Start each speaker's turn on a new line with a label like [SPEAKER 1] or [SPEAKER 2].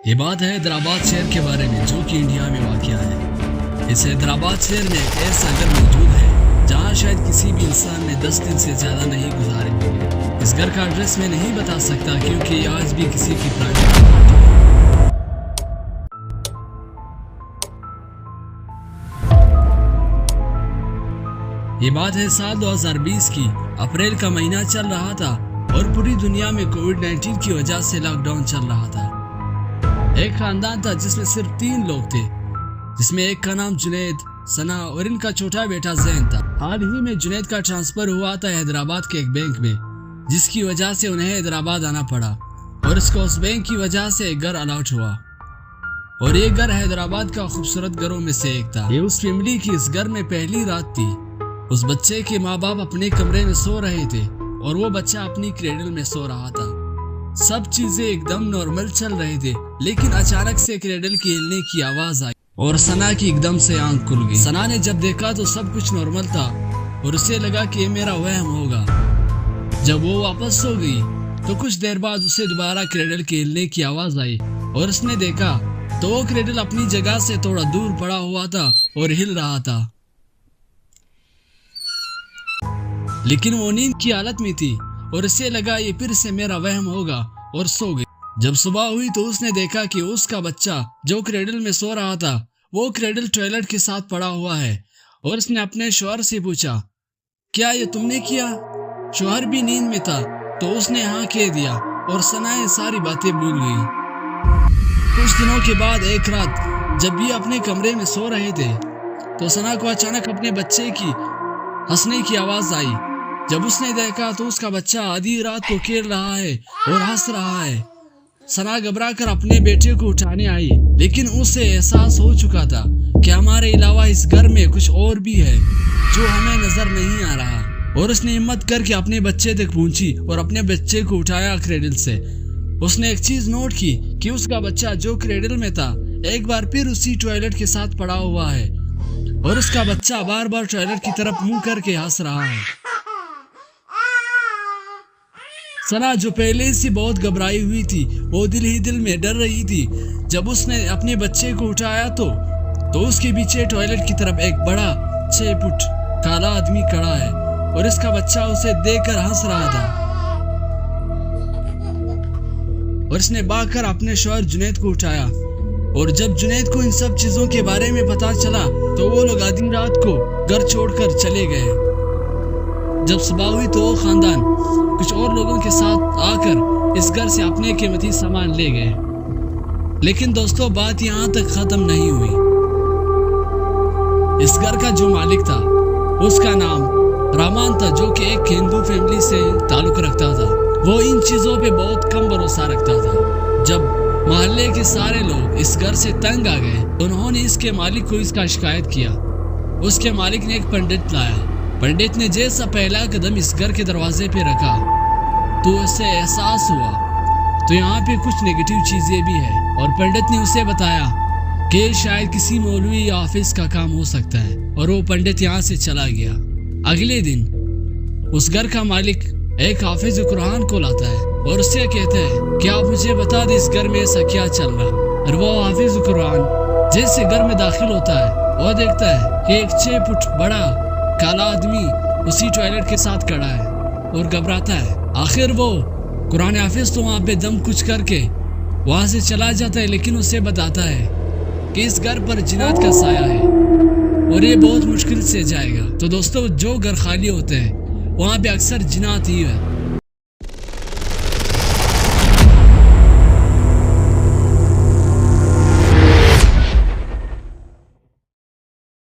[SPEAKER 1] ये बात है हैदराबाद शहर के बारे में जो कि इंडिया में वाक़या है। इस हैदराबाद शहर में एक ऐसा घर मौजूद है जहाँ शायद किसी भी इंसान ने 10 दिन से ज़्यादा नहीं गुजारे होंगे। इस घर का एड्रेस मैं नहीं बता सकता क्योंकि ये आज भी किसी की प्राइवेट प्रॉपर्टी है। ये बात है साल 2020 की। अप्रैल का महीना चल रहा था और पूरी दुनिया में कोविड-19 की वजह से लॉकडाउन चल रहा था। एक खानदान था जिसमें सिर्फ 3 लोग थे, जिसमें एक का नाम जुनैद, सना और इनका छोटा बेटा जैन था। हाल ही में जुनैद का ट्रांसफर हुआ था हैदराबाद के एक बैंक में, जिसकी वजह से उन्हें हैदराबाद आना पड़ा और इसको उस बैंक की वजह से एक घर अलॉट हुआ। और ये घर हैदराबाद का खूबसूरत घरों में से एक था। ये उस फैमिली की इस घर में पहली रात थी। उस बच्चे के माँ बाप अपने कमरे में सो रहे थे और वो बच्चा अपनी क्रेडल में सो रहा था। सब चीजें एकदम नॉर्मल चल रहे थे, लेकिन अचानक से क्रेडल की हिलने की आवाज आई और सना की एकदम से आंख खुल गई। सना ने जब देखा तो सब कुछ नॉर्मल था और उसे लगा कि ये मेरा वहम होगा। जब वो वापस सो गई तो कुछ देर बाद उसे दोबारा क्रेडल के हिलने की आवाज आई और उसने देखा तो वो क्रेडल अपनी जगह से थोड़ा दूर पड़ा हुआ था और हिल रहा था, लेकिन वो नींद की हालत में थी और उसे लगा ये फिर से मेरा वहम होगा और सो गई। जब सुबह हुई तो उसने देखा कि उसका बच्चा जो क्रेडल में सो रहा था वो क्रेडल टॉयलेट के साथ पड़ा हुआ है और उसने अपने शौहर से पूछा, क्या ये तुमने किया? शौहर भी नींद में था तो उसने हाँ कह दिया और सना ये सारी बातें भूल गई। कुछ दिनों के बाद एक रात जब ये अपने कमरे में सो रहे थे तो सना को अचानक अपने बच्चे की हंसने की आवाज आई। जब उसने देखा तो उसका बच्चा आधी रात को खेल रहा है और हंस रहा है। सना घबरा कर अपने बेटे को उठाने आई, लेकिन उसे एहसास हो चुका था कि हमारे अलावा इस घर में कुछ और भी है जो हमें नजर नहीं आ रहा। और उसने हिम्मत करके अपने बच्चे तक पहुंची और अपने बच्चे को उठाया क्रेडल से। उसने एक चीज नोट की कि उसका बच्चा जो क्रेडल में था एक बार फिर उसी टॉयलेट के साथ पड़ा हुआ है और उसका बच्चा बार बार टॉयलेट की तरफ मुंह करके हंस रहा है। सना जो पहले से बहुत घबराई हुई थी वो दिल ही दिल में डर रही थी। जब उसने अपने बच्चे को उठाया तो उसके पीछे टॉयलेट की तरफ एक बड़ा 6 फुट काला आदमी खड़ा है और इसका बच्चा उसे देखकर हंस रहा था। और इसने भागकर अपने शौहर जुनैद को उठाया और जब जुनैद को इन सब चीजों के बारे में पता चला तो वो लोग आधी रात को घर छोड़कर चले गए। जब सुबह हुई तो वो खानदान कुछ और लोगों के साथ आकर इस घर से अपने कीमती सामान ले गए। लेकिन दोस्तों बात यहाँ तक खत्म नहीं हुई। इस घर का जो मालिक था उसका नाम रहमान था, जो कि एक हिंदू फैमिली से ताल्लुक रखता था। वो इन चीजों पे बहुत कम भरोसा रखता था। जब मोहल्ले के सारे लोग इस घर से तंग आ गए तो उन्होंने इसके मालिक को इसका शिकायत किया। उसके मालिक ने एक पंडित लाया। पंडित ने जैसा पहला कदम इस घर के दरवाजे पे रखा तो उसे एहसास हुआ तो यहाँ पे कुछ नेगेटिव चीजें भी है और पंडित ने उसे बताया कि शायद किसी मौलवी या हाफिज का काम हो सकता है और वो पंडित यहाँ से चला गया। अगले दिन उस घर का मालिक एक हाफिज कुरान को लाता है और उससे कहता है कि आप मुझे बता दें इस घर में ऐसा क्या चल रहा है। और वो हाफिज कुरान जैसे घर में दाखिल होता है और देखता है कि एक 6 फुट बड़ा काला आदमी उसी टॉयलेट के साथ खड़ा है और घबराता है। आखिर वो कुरान हाफिज तो वहाँ पे दम कुछ करके वहाँ से चला जाता है, लेकिन उसे बताता है कि इस घर पर जिन्नात का साया है और ये बहुत मुश्किल से जाएगा। तो दोस्तों जो घर खाली होते हैं वहाँ पे अक्सर जिन्नात ही है।